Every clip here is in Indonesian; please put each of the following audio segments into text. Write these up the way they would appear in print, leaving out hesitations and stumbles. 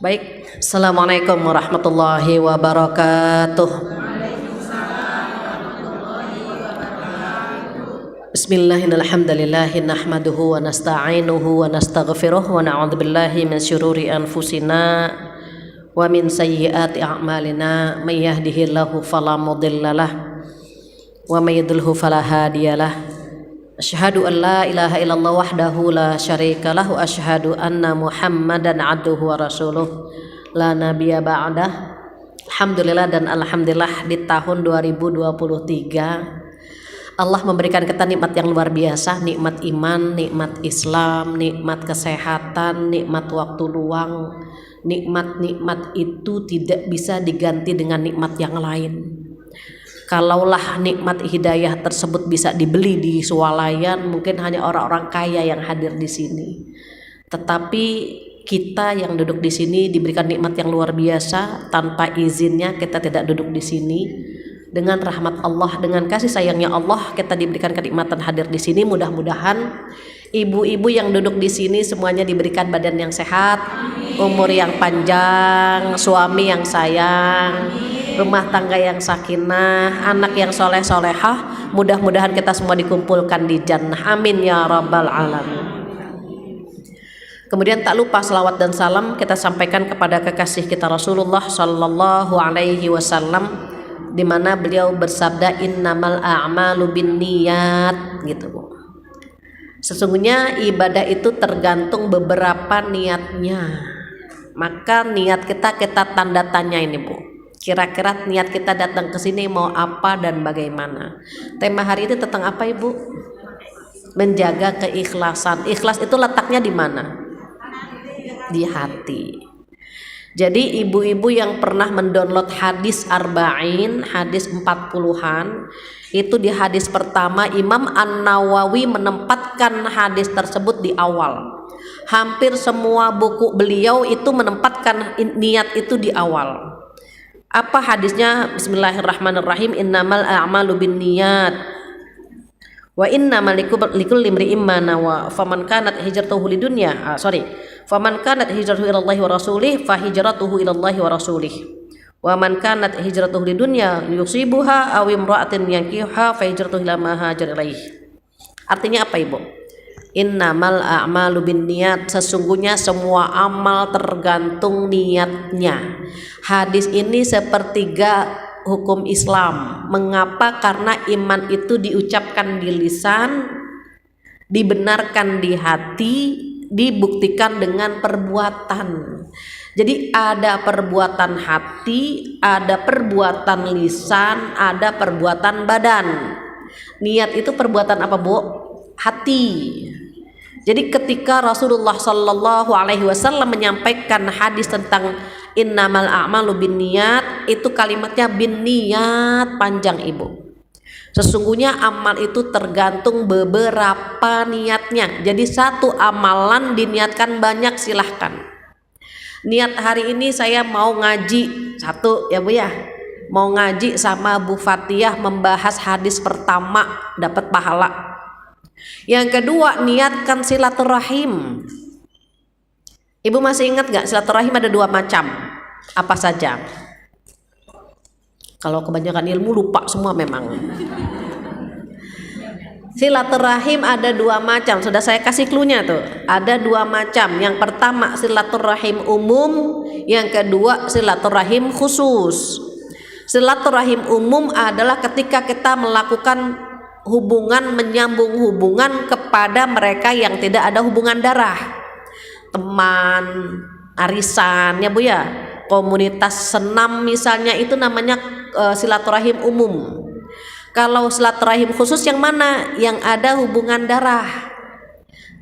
Baik, Assalamualaikum warahmatullahi wabarakatuh. Bismillahirrahmanirrahim. Nahmaduhu wa nasta'inuhu wa nastaghfiruh wa na'udzubillahi min syururi anfusina wa min sayyiati a'malina. May yahdihillahu fala mudhillalah wa may yudhlilhu fala hadiyalah. Asyhadu an la ilaha illallah wahdahu la syarika lahu, asyhadu anna Muhammadan abduhu wa rasuluh la nabiyya ba'dah. Alhamdulillah dan alhamdulillah di tahun 2023 Allah memberikan kita nikmat yang luar biasa, nikmat iman, nikmat Islam, nikmat kesehatan, nikmat waktu luang. Nikmat-nikmat itu tidak bisa diganti dengan nikmat yang lain. Kalaulah nikmat hidayah tersebut bisa dibeli di swalayan, mungkin hanya orang-orang kaya yang hadir di sini. Tetapi kita yang duduk di sini diberikan nikmat yang luar biasa. Tanpa izinnya kita tidak duduk di sini. Dengan rahmat Allah, dengan kasih sayangnya Allah, kita diberikan kenikmatan hadir di sini. Mudah-mudahan ibu-ibu yang duduk di sini semuanya diberikan badan yang sehat, umur yang panjang, suami yang sayang, rumah tangga yang sakinah, anak yang soleh-solehah. Mudah-mudahan kita semua dikumpulkan di jannah. Amin ya rabbal alamin. Kemudian tak lupa salawat dan salam kita sampaikan kepada kekasih kita Rasulullah Sallallahu Alaihi Wasallam, di mana beliau bersabda innamal a'malu binniyat, gitu Bu. Sesungguhnya ibadah itu tergantung beberapa niatnya. Maka niat kita tanda tanya ini Bu. Kira-kira niat kita datang ke sini mau apa dan bagaimana? Tema hari ini tentang apa Ibu? Menjaga keikhlasan. Ikhlas itu letaknya di mana? Di hati. Jadi ibu-ibu yang pernah mendownload hadis arba'in, hadis 40-an, itu di hadis pertama Imam An-Nawawi menempatkan hadis tersebut di awal. Hampir semua buku beliau itu menempatkan niat itu di awal. Apa hadisnya? Bismillahirrahmanirrahim. Innamal a'malu binniyat wa innamal likulli imri'in ma nawa. Faman kanat hijratuhu lidunya. Faman kanat hijratuhu ilallahi wa rasulih fa hijratuhu ilallahi wa rasulih. Wa man kanat hijratuhu lidunya yusibuha aw imra'atin yankihuha fa hijratuhu ila ma hajar ilaih. Artinya apa Ibu? Innamal a'malu binniyat, sesungguhnya semua amal tergantung niatnya. Hadis ini sepertiga hukum Islam. Mengapa? Karena iman itu diucapkan di lisan, dibenarkan di hati, dibuktikan dengan perbuatan. Jadi ada perbuatan hati, ada perbuatan lisan, ada perbuatan badan. Niat itu perbuatan apa Bu? Hati. Jadi ketika Rasulullah Sallallahu Alaihi Wasallam menyampaikan hadis tentang innamal a'malu binniyat, itu kalimatnya binniyat, panjang Ibu. Sesungguhnya amal itu tergantung beberapa niatnya. Jadi satu amalan diniatkan banyak, silahkan. Niat hari ini saya mau ngaji, satu ya Bu ya, mau ngaji sama Bu Fatihah membahas hadis pertama, dapat pahala. Yang kedua, niatkan silaturahim. Ibu masih ingat gak silaturahim ada dua macam? Apa saja? Kalau kebanyakan ilmu lupa semua memang. Silaturahim ada dua macam. Sudah saya kasih cluenya tuh. Ada dua macam. Yang pertama silaturahim umum, yang kedua silaturahim khusus. Silaturahim umum adalah ketika kita melakukan hubungan, menyambung hubungan kepada mereka yang tidak ada hubungan darah. Teman, arisan ya Bu ya, komunitas senam misalnya, itu namanya silaturahim umum. Kalau silaturahim khusus yang mana? Yang ada hubungan darah.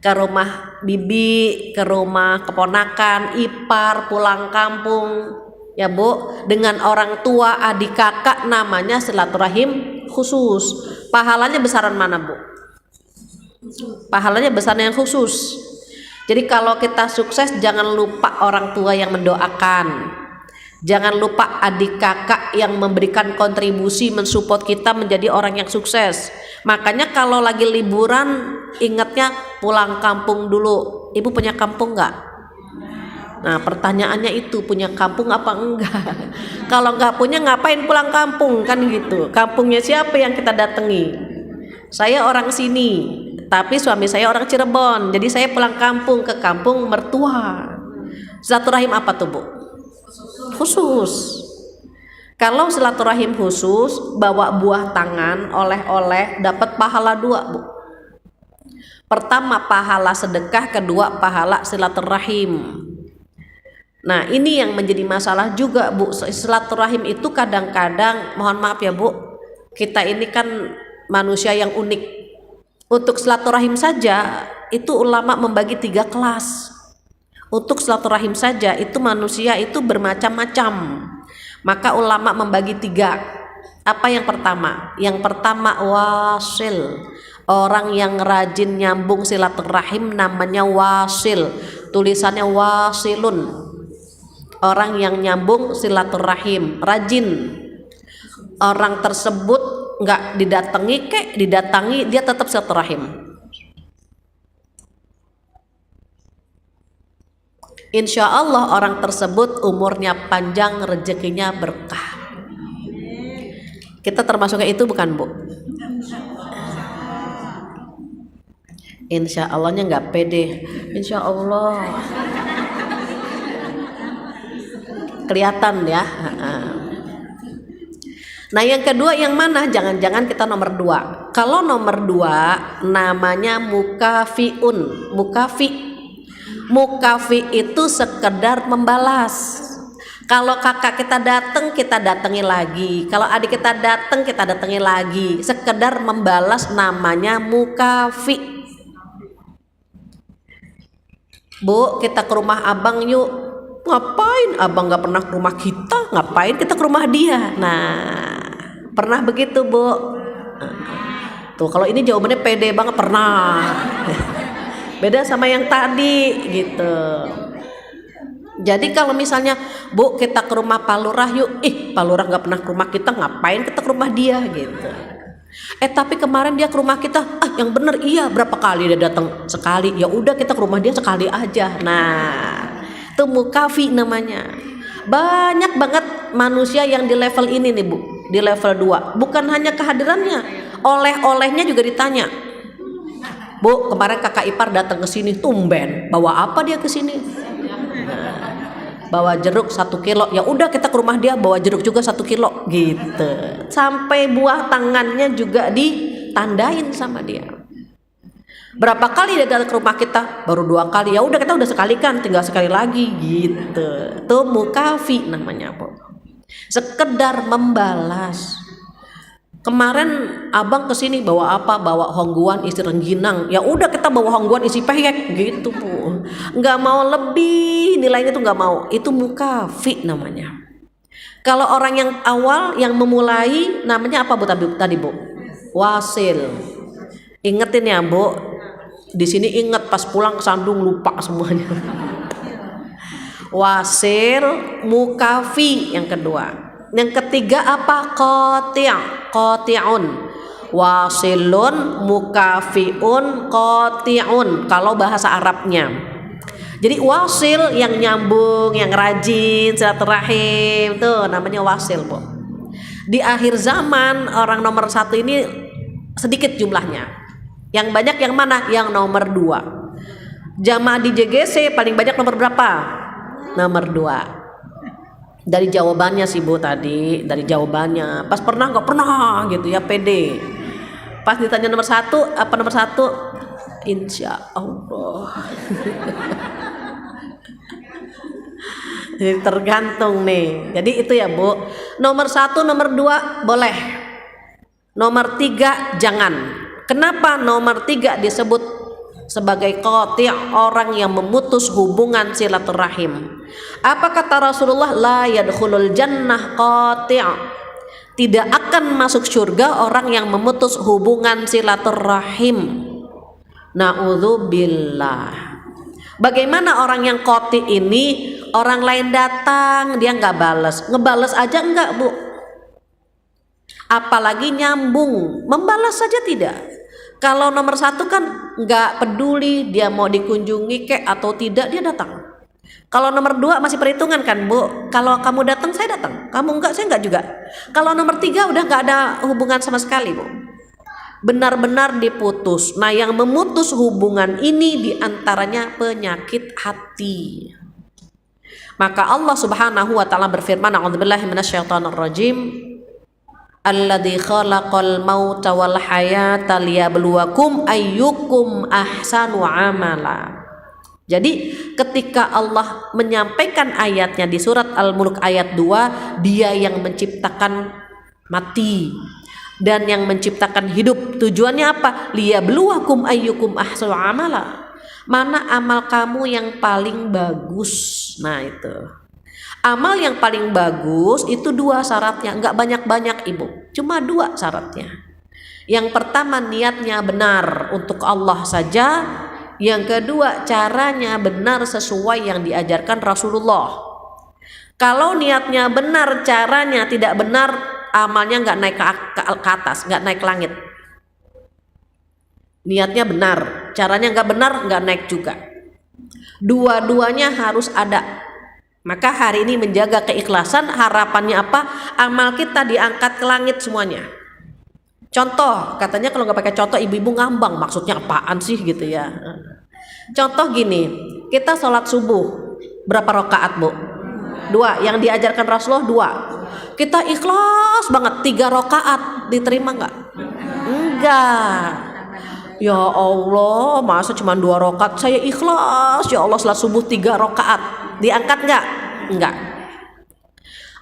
Ke rumah bibi, ke rumah keponakan, ipar, pulang kampung ya Bu, dengan orang tua, adik kakak, namanya silaturahim khusus. Pahalanya besaran mana Bu? Pahalanya besar yang khusus. Jadi kalau kita sukses, jangan lupa orang tua yang mendoakan, jangan lupa adik kakak yang memberikan kontribusi mensupport kita menjadi orang yang sukses. Makanya kalau lagi liburan, ingatnya pulang kampung dulu. Ibu punya kampung nggak? Nah pertanyaannya itu, punya kampung apa enggak? Kalau nggak punya ngapain pulang kampung kan gitu. Kampungnya siapa yang kita datangi? Saya orang sini, tapi suami saya orang Cirebon, jadi saya pulang kampung ke kampung mertua. Silaturahim apa tuh Bu? Khusus. Kalau silaturahim khusus, bawa buah tangan, oleh-oleh, dapat pahala 2 Bu. Pertama pahala sedekah, kedua pahala silaturahim. Nah ini yang menjadi masalah juga Bu. Silaturahim itu kadang-kadang, mohon maaf ya Bu, kita ini kan manusia yang unik. Untuk silaturahim saja itu ulama membagi 3 kelas. Untuk silaturahim saja itu manusia itu bermacam-macam. Maka ulama membagi 3. Apa yang pertama? Yang pertama wasil. Orang yang rajin nyambung silaturahim namanya wasil. Tulisannya wasilun. Orang yang nyambung silaturahim, rajin. Orang tersebut nggak didatangi dia tetap silaturahim. Insya Allah orang tersebut umurnya panjang, rezekinya berkah. Kita termasuk kayak itu bukan Bu? Insya Allahnya nggak pede. Insya Allah. Kelihatan ya. Nah yang kedua yang mana? Jangan-jangan kita nomor 2. Kalau nomor 2 namanya mukafiun. Mukafi itu sekedar membalas. Kalau kakak kita datang, kita datangi lagi. Kalau adik kita datang, kita datangi lagi. Sekedar membalas namanya mukafi. Bu, kita ke rumah abang yuk. Ngapain abang gak pernah ke rumah kita, ngapain kita ke rumah dia? Nah pernah begitu Bu? Tuh kalau ini jawabannya pede banget, pernah. Beda sama yang tadi gitu. Jadi kalau misalnya Bu kita ke rumah Pak Lurah yuk, Pak Lurah gak pernah ke rumah kita, ngapain kita ke rumah dia gitu. Tapi kemarin dia ke rumah kita, yang bener iya, berapa kali dia datang? Sekali. Ya udah kita ke rumah dia sekali aja. Nah itu mukafi namanya. Banyak banget manusia yang di level ini nih Bu, di level 2. Bukan hanya kehadirannya, oleh-olehnya juga ditanya. Bu, kemarin kakak ipar datang ke sini, tumben, bawa apa dia ke sini? Bawa jeruk 1 kilo. Ya udah kita ke rumah dia bawa jeruk juga 1 kilo gitu. Sampai buah tangannya juga ditandain sama dia. Berapa kali dia datang ke rumah kita? Baru 2 kali. Ya udah kita udah sekali kan, tinggal sekali lagi gitu. Tuh mukafi namanya Bu. Sekedar membalas. Kemarin abang kesini bawa apa? Bawa hongguan isi rengginang. Ya udah kita bawa hongguan isi peyek gitu Bu. Nggak mau lebih, nilainya tuh nggak mau. Itu mukafi namanya. Kalau orang yang awal yang memulai namanya apa Bu tadi Bu? Wasil. Ingetin ya Bu. Di sini ingat, pas pulang ke Sandung lupa semuanya. Wasil, mukafi yang kedua. Yang ketiga apa? Qati'un. Wasilun, mukafiun, qati'un kalau bahasa Arabnya. Jadi wasil yang nyambung, yang rajin, silaturahim, tuh namanya wasil Bu. Di akhir zaman orang nomor 1 ini sedikit jumlahnya. Yang banyak yang mana? Yang nomor 2. Jamaah di JGC paling banyak nomor berapa? Nomor 2. Dari jawabannya sih Bu tadi, dari jawabannya. Pas pernah nggak pernah gitu ya, pede. Pas ditanya nomor 1, apa nomor 1? Insya Allah. Jadi tergantung nih. Jadi itu ya Bu. Nomor 1, nomor 2 boleh. Nomor 3 jangan. Kenapa nomor 3 disebut sebagai qati', orang yang memutus hubungan silaturahim? Apa kata Rasulullah? La yadkhulul jannah qati'. Tidak akan masuk surga orang yang memutus hubungan silaturahim. Na'udzubillah. Bagaimana orang yang qati' ini? Orang lain datang dia nggak balas, ngebales aja enggak Bu. Apalagi nyambung, membalas saja tidak. Kalau nomor 1 kan nggak peduli dia mau dikunjungi kek atau tidak, dia datang. Kalau nomor 2 masih perhitungan kan Bu, kalau kamu datang saya datang, kamu enggak saya enggak juga. Kalau nomor 3 udah enggak ada hubungan sama sekali Bu, benar-benar diputus. Nah yang memutus hubungan ini diantaranya penyakit hati. Maka Allah subhanahu wa ta'ala berfirman, a'udzubillahi minasyaitonirrajim, alladzi khalaqal mauta wal hayata liyabluwakum ayyukum ahsanu amala. Jadi ketika Allah menyampaikan ayatnya di surat Al-Mulk ayat 2, dia yang menciptakan mati dan yang menciptakan hidup. Tujuannya apa? Liyabluwakum ayyukum ahsanu amala. Mana amal kamu yang paling bagus. Nah itu amal yang paling bagus itu 2 syaratnya, enggak banyak-banyak Ibu, cuma 2 syaratnya. Yang pertama niatnya benar untuk Allah saja. Yang kedua caranya benar sesuai yang diajarkan Rasulullah. Kalau niatnya benar, caranya tidak benar, amalnya enggak naik ke atas, enggak naik ke langit. Niatnya benar, caranya enggak benar, enggak naik juga. Dua-duanya harus ada. Maka hari ini menjaga keikhlasan, harapannya apa? Amal kita diangkat ke langit semuanya. Contoh, katanya kalau nggak pakai contoh ibu-ibu ngambang, maksudnya apaan sih gitu ya. Contoh gini, kita sholat subuh berapa rakaat Bu? 2. Yang diajarkan Rasulullah 2. Kita ikhlas banget 3 rakaat, diterima nggak? Enggak. Ya Allah, masa cuma 2 rakaat? Saya ikhlas ya Allah sholat subuh 3 rakaat, diangkat nggak? Enggak.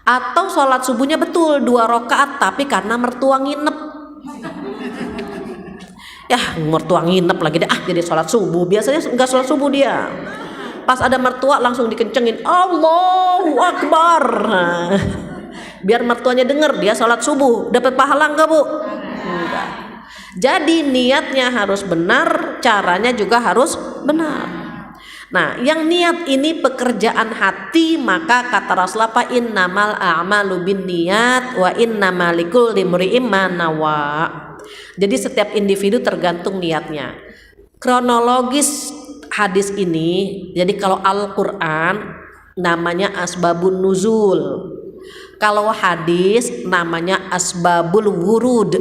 Atau sholat subuhnya betul 2 rakaat, tapi karena mertua nginep. Ya mertua nginep lagi deh, jadi sholat subuh. Biasanya nggak sholat subuh dia, pas ada mertua langsung dikencengin Allahu Akbar. Biar mertuanya denger dia sholat subuh. Dapat pahala nggak Bu? Enggak. Jadi niatnya harus benar, caranya juga harus benar. Nah yang niat ini pekerjaan hati, maka kata Rasulullah fa innamal a'malu binniyat wa innamal likulli imri'in ma nawa. Jadi setiap individu tergantung niatnya. Kronologis hadis ini, jadi kalau Al-Quran namanya asbabun nuzul, kalau hadis namanya asbabul wurud.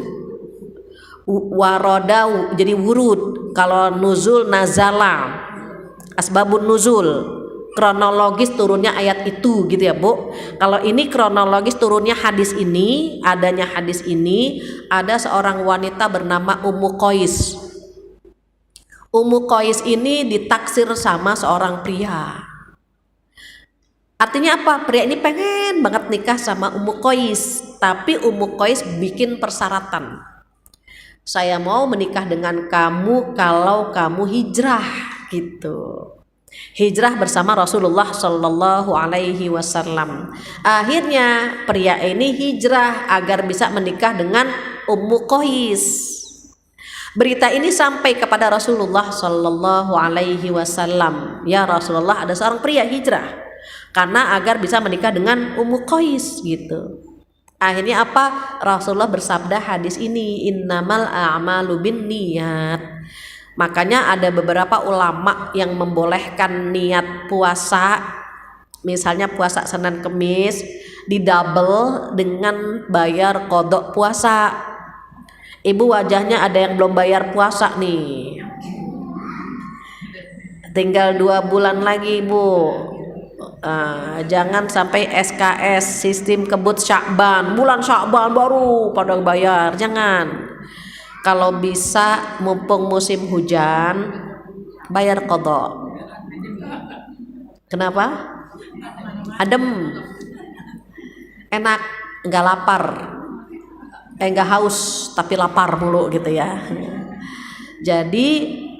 Waroda jadi wurud, kalau nuzul nazala. Asbabun nuzul, kronologis turunnya ayat itu gitu ya Bu. Kalau ini kronologis turunnya hadis ini, adanya hadis ini, ada seorang wanita bernama Ummu Qais. Ummu Qais ini ditaksir sama seorang pria. Artinya apa? Pria ini pengen banget nikah sama Ummu Qais, tapi Ummu Qais bikin persyaratan. Saya mau menikah dengan kamu kalau kamu hijrah gitu. Hijrah bersama Rasulullah Shallallahu Alaihi Wasallam. Akhirnya pria ini hijrah agar bisa menikah dengan Ummu Qais. Berita ini sampai kepada Rasulullah Shallallahu Alaihi Wasallam. Ya Rasulullah, ada seorang pria hijrah karena agar bisa menikah dengan Ummu Qais gitu. Akhirnya apa? Rasulullah bersabda hadis ini, innamal a'malu binniyat. Makanya ada beberapa ulama yang membolehkan niat puasa, misalnya puasa Senin Kemis, didouble dengan bayar qodok puasa. Ibu wajahnya ada yang belum bayar puasa nih, tinggal 2 bulan lagi Bu. Jangan sampai SKS, sistem kebut Sya'ban, bulan Sya'ban baru pada bayar, jangan. Kalau bisa mumpung musim hujan bayar qodok. Kenapa? Adem, enak, nggak lapar, nggak haus tapi lapar mulu gitu ya. Jadi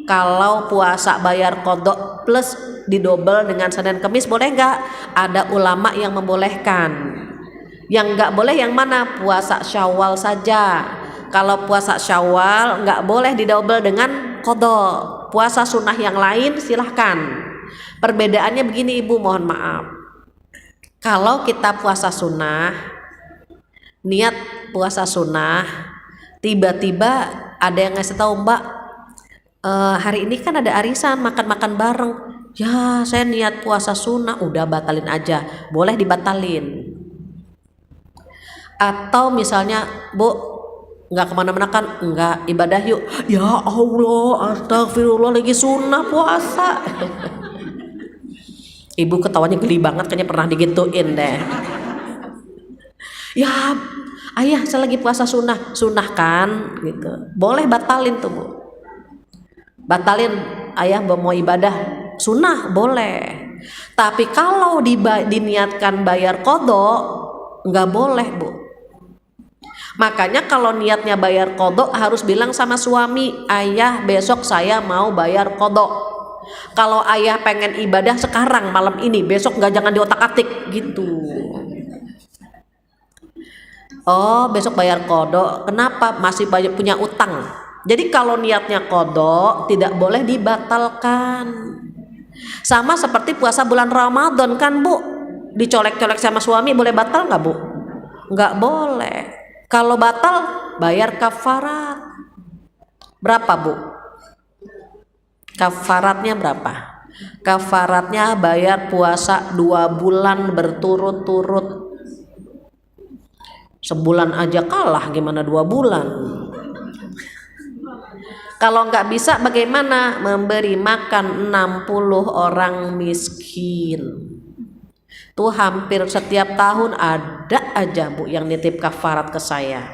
kalau puasa bayar qodok plus didobel dengan Senin Kemis boleh nggak? Ada ulama yang membolehkan. Yang nggak boleh yang mana? Puasa Syawal saja. Kalau puasa Syawal nggak boleh didobel dengan qodok. Puasa sunnah yang lain silahkan. Perbedaannya begini Ibu, mohon maaf. Kalau kita puasa sunnah, niat puasa sunnah, tiba-tiba ada yang ngasih tahu Mbak, hari ini kan ada arisan, makan-makan bareng. Ya saya niat puasa sunnah, udah batalin aja, boleh dibatalin. Atau misalnya Bu nggak kemana-mana kan, nggak ibadah yuk, ya Allah astagfirullah lagi sunnah puasa. Ibu ketawanya geli banget, kayaknya pernah digituin deh. Ya ayah saya lagi puasa sunnah, sunnah kan gitu, boleh batalin tuh Bu, batalin ayah mau ibadah sunnah boleh. Tapi kalau diniatkan bayar kodok nggak boleh Bu. Makanya kalau niatnya bayar kodok harus bilang sama suami, ayah besok saya mau bayar kodok. Kalau ayah pengen ibadah sekarang malam ini, besok nggak, jangan diotak-atik gitu. Oh besok bayar kodok, kenapa? Masih banyak punya utang. Jadi kalau niatnya kodok tidak boleh dibatalkan. Sama seperti puasa bulan Ramadan kan Bu, dicolek-colek sama suami boleh batal nggak Bu? Nggak boleh. Kalau batal bayar kafarat. Berapa Bu? Kafaratnya berapa? Kafaratnya bayar puasa 2 bulan berturut-turut. Sebulan aja kalah, gimana 2 bulan? Kalau nggak bisa bagaimana? Memberi makan 60 orang miskin. Tuh hampir setiap tahun ada aja Bu yang nitip kafarat ke saya.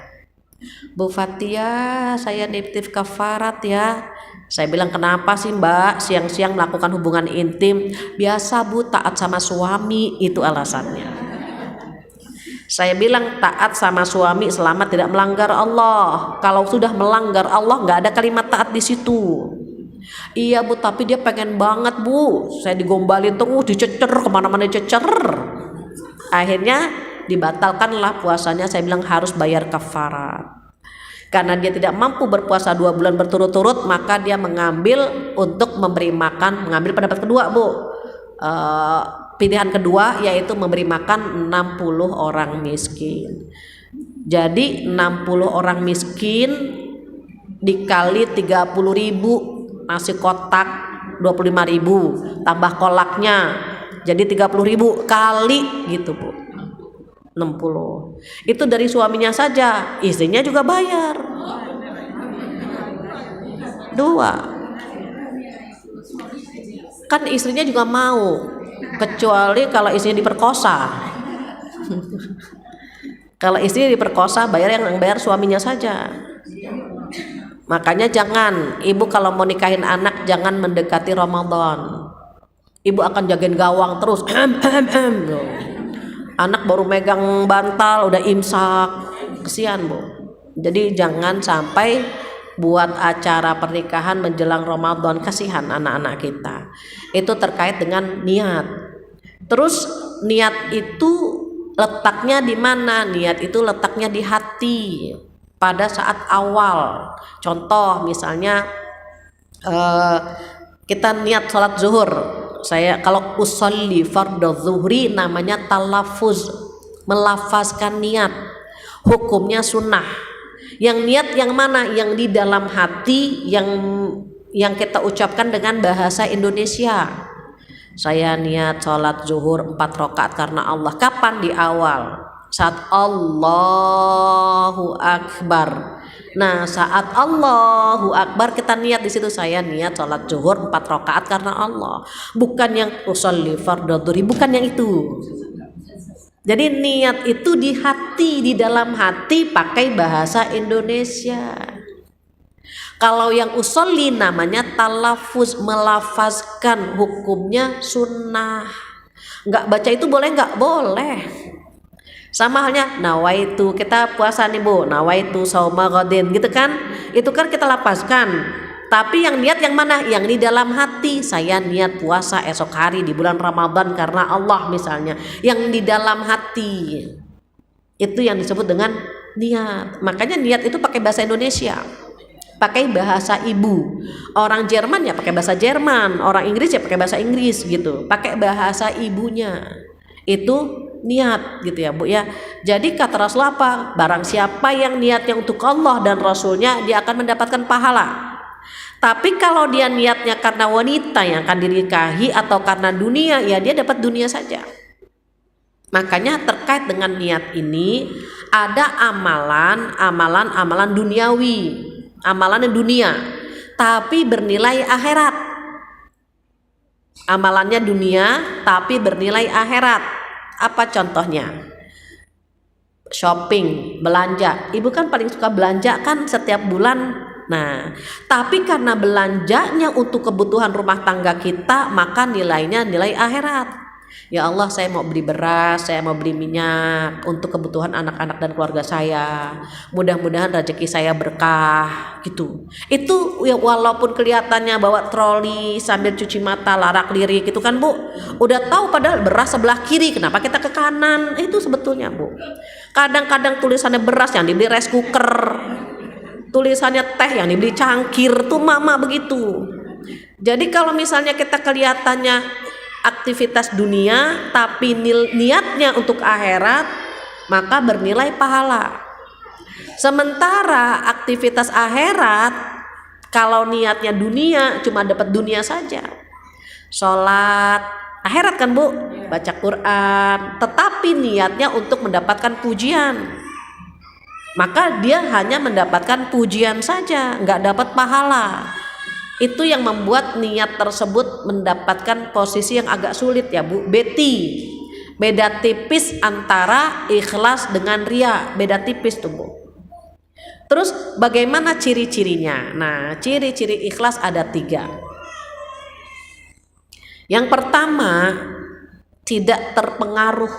Bu Fatia, saya nitip kafarat ya. Saya bilang kenapa sih Mbak siang-siang melakukan hubungan intim? Biasa Bu, taat sama suami, itu alasannya. Saya bilang taat sama suami selama tidak melanggar Allah. Kalau sudah melanggar Allah nggak ada kalimat taat di situ. Iya Bu, tapi dia pengen banget Bu. Saya digombalin terus, dicecer kemana-mana dicecer. Akhirnya dibatalkanlah puasanya. Saya bilang harus bayar kafarat. Karena dia tidak mampu berpuasa 2 bulan berturut-turut, maka dia mengambil untuk memberi makan, mengambil pendapat kedua Bu. Pilihan kedua yaitu memberi makan 60 orang miskin. Jadi 60 orang miskin dikali 30.000, nasi kotak 25.000 tambah kolaknya jadi 30.000 kali gitu Bu, 60. Itu dari suaminya saja, istrinya juga bayar 2. Kan istrinya juga mau, kecuali kalau istrinya diperkosa. Kalau istrinya diperkosa bayar yang bayar suaminya saja. Makanya jangan, ibu kalau mau nikahin anak jangan mendekati Ramadan. Ibu akan jagain gawang terus. Anak baru megang bantal udah imsak, kesian Bu. Jadi jangan sampai buat acara pernikahan menjelang Ramadan, kasihan anak-anak kita. Itu terkait dengan niat. Terus niat itu letaknya di mana? Niat itu letaknya di hati pada saat awal. Contoh misalnya kita niat sholat zuhur. Saya kalau usolli fardhu zuhri namanya talafuz, melafazkan niat. Hukumnya sunnah. Yang niat yang mana? Yang di dalam hati, yang kita ucapkan dengan bahasa Indonesia. Saya niat sholat zuhur 4 rakaat karena Allah. Kapan? Di awal, saat Allahu Akbar. Nah saat Allahu Akbar kita niat di situ, saya niat sholat zuhur 4 rakaat karena Allah. Bukan yang usolli fardhu dhuhri, bukan yang itu. Jadi niat itu di hati, di dalam hati, pakai bahasa Indonesia. Kalau yang usolli namanya talafuz, melafazkan, hukumnya sunnah. Nggak baca itu boleh nggak? Boleh. Sama halnya nawaitu, kita puasa nih Bu, nawaitu sauma ghadin gitu kan, itu kan kita lapaskan. Tapi yang niat yang mana? Yang di dalam hati, saya niat puasa esok hari di bulan Ramadan karena Allah misalnya. Yang di dalam hati, itu yang disebut dengan niat. Makanya niat itu pakai bahasa Indonesia, pakai bahasa ibu. Orang Jerman ya pakai bahasa Jerman, orang Inggris ya pakai bahasa Inggris gitu, pakai bahasa ibunya. Itu niat gitu ya Bu ya. Jadi kata Rasul apa? Barang siapa yang niatnya untuk Allah dan Rasulnya, dia akan mendapatkan pahala. Tapi kalau dia niatnya karena wanita yang akan dinikahi atau karena dunia, ya dia dapat dunia saja. Makanya terkait dengan niat ini ada amalan duniawi, amalan dunia, tapi bernilai akhirat. Amalannya dunia tapi bernilai akhirat. Apa contohnya? Shopping, belanja. Ibu kan paling suka belanja kan setiap bulan. Nah, tapi karena belanjanya untuk kebutuhan rumah tangga kita, maka nilainya nilai akhirat. Ya Allah, saya mau beli beras, saya mau beli minyak untuk kebutuhan anak-anak dan keluarga saya. Mudah-mudahan rezeki saya berkah gitu. Itu ya, walaupun kelihatannya bawa troli sambil cuci mata larak lirik gitu kan Bu. Udah tahu padahal beras sebelah kiri, kenapa kita ke kanan? Itu sebetulnya Bu. Kadang-kadang tulisannya beras yang dibeli rice cooker, tulisannya teh yang dibeli cangkir, tuh mama begitu. Jadi kalau misalnya kita kelihatannya aktivitas dunia tapi niatnya untuk akhirat, maka bernilai pahala. Sementara aktivitas akhirat kalau niatnya dunia cuma dapat dunia saja. Sholat akhirat kan Bu, baca Quran, tetapi niatnya untuk mendapatkan pujian, maka dia hanya mendapatkan pujian saja, nggak dapat pahala. Itu yang membuat niat tersebut mendapatkan posisi yang agak sulit ya Bu. Beda tipis antara ikhlas dengan ria, beda tipis tuh Bu. Terus bagaimana ciri-cirinya? Nah, ciri-ciri ikhlas ada 3. Yang pertama, tidak terpengaruh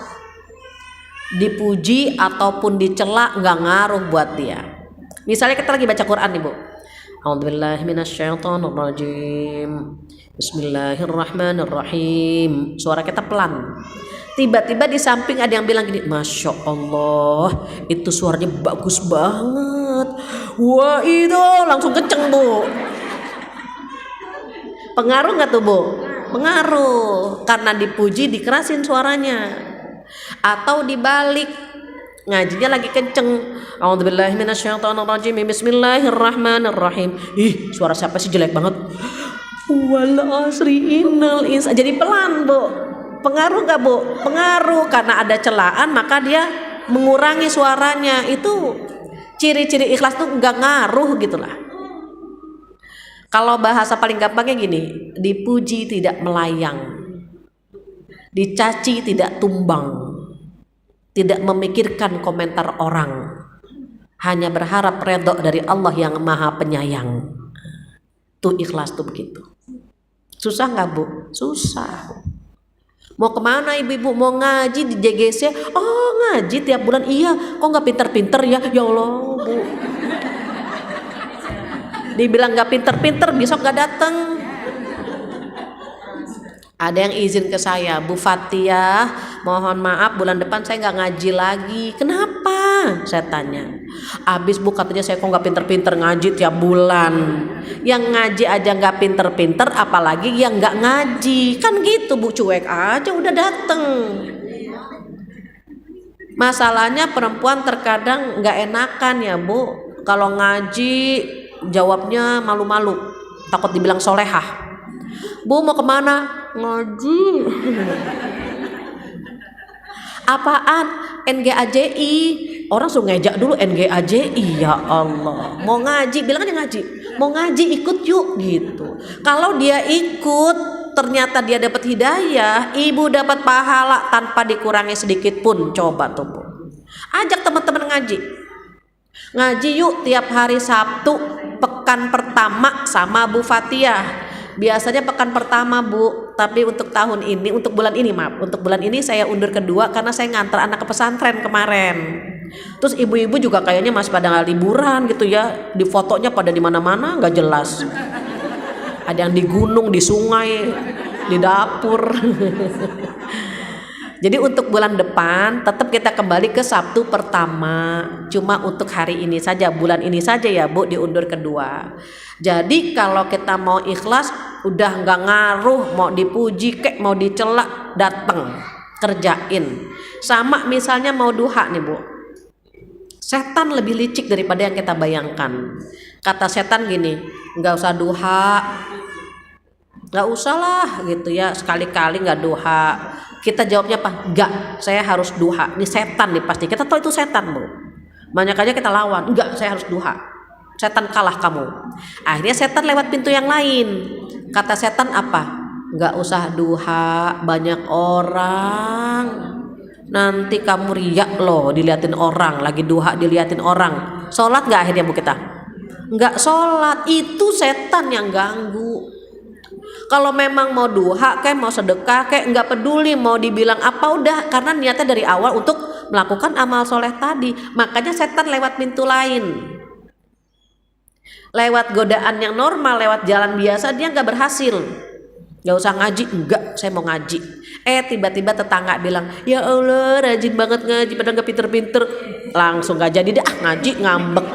dipuji ataupun dicela, nggak ngaruh buat dia. Misalnya kita lagi baca Quran nih Bu. A'udzubillahi minasyaitonirrajim. Bismillahirrahmanirrahim. Suara kita pelan. Tiba-tiba di samping ada yang bilang gini, Masya Allah, itu suaranya bagus banget. Wah itu langsung kenceng Bu. Pengaruh nggak tuh Bu? Pengaruh, karena dipuji dikerasin suaranya. Atau dibalik, ngajinya lagi kenceng, A'udzubillahi minasyaitonirrajim, Bismillahirrahmanirrahim. Ih, suara siapa sih jelek banget. Wal asri innal insan. Jadi pelan Bu. Pengaruh gak Bu? Pengaruh, karena ada celaan maka dia mengurangi suaranya. Itu ciri-ciri ikhlas tuh gak ngaruh gitulah. Kalau bahasa paling gampangnya gini, dipuji tidak melayang, dicaci tidak tumbang, tidak memikirkan komentar orang, hanya berharap redho dari Allah yang Maha Penyayang. Tuh ikhlas tuh begitu. Susah nggak Bu? Susah. Mau kemana ibu-ibu? Mau ngaji di JGC? Oh ngaji tiap bulan. Iya. Kok nggak pinter-pinter ya? Ya Allah Bu. Dibilang nggak pinter-pinter, besok nggak datang. Ada yang izin ke saya, Bu Fathia, mohon maaf bulan depan saya nggak ngaji lagi. Kenapa? Saya tanya. Abis Bu katanya saya kok nggak pinter-pinter ngaji tiap bulan. Yang ngaji aja nggak pinter-pinter, apalagi yang nggak ngaji. Kan gitu Bu, cuek aja udah dateng. Masalahnya perempuan terkadang nggak enakan ya Bu. Kalau ngaji jawabnya malu-malu, takut dibilang solehah. Bu mau kemana? Ngaji. Apaan? NGAJI. Orang suruh ngejak dulu NGAJI. Ya Allah. Mau ngaji, bilang aja ngaji. Mau ngaji ikut yuk gitu. Kalau dia ikut ternyata dia dapat hidayah, ibu dapat pahala tanpa dikurangi sedikit pun. Coba tuh Bu. Ajak teman-teman ngaji. Ngaji yuk tiap hari Sabtu pekan pertama sama Bu Fathia. Biasanya pekan pertama Bu, tapi untuk tahun ini, untuk bulan ini saya undur kedua karena saya ngantar anak ke pesantren kemarin. Terus ibu-ibu juga kayaknya masih pada liburan gitu ya, di fotonya pada di mana-mana nggak jelas. Ada yang di gunung, di sungai, di dapur. Jadi untuk bulan depan tetap kita kembali ke Sabtu pertama, cuma untuk hari ini saja, bulan ini saja ya Bu, diundur kedua. Jadi kalau kita mau ikhlas, udah nggak ngaruh mau dipuji kek mau dicela, datang kerjain. Sama misalnya mau duha nih Bu, setan lebih licik daripada yang kita bayangkan. Kata setan gini, nggak usah duha, nggak usah lah gitu ya, sekali-kali nggak duha. Kita jawabnya apa? Enggak, saya harus duha. Ini setan nih pasti. Kita tahu itu setan, Bu. Banyak aja kita lawan. Enggak, saya harus duha. Setan kalah kamu. Akhirnya setan lewat pintu yang lain. Kata setan apa? Enggak usah duha, banyak orang. Nanti kamu riak loh, diliatin orang. Lagi duha diliatin orang. Sholat nggak akhirnya Bu kita? Enggak sholat. Itu setan yang ganggu. Kalau memang mau duha kayak mau sedekah kayak nggak peduli mau dibilang apa, udah, karena niatnya dari awal untuk melakukan amal soleh tadi. Makanya setan lewat pintu lain, lewat godaan yang normal, lewat jalan biasa dia nggak berhasil. Nggak usah ngaji, enggak, saya mau ngaji. Tiba-tiba tetangga bilang, ya Allah rajin banget ngaji padahal nggak pinter-pinter, langsung nggak jadi dah ngaji, ngambek.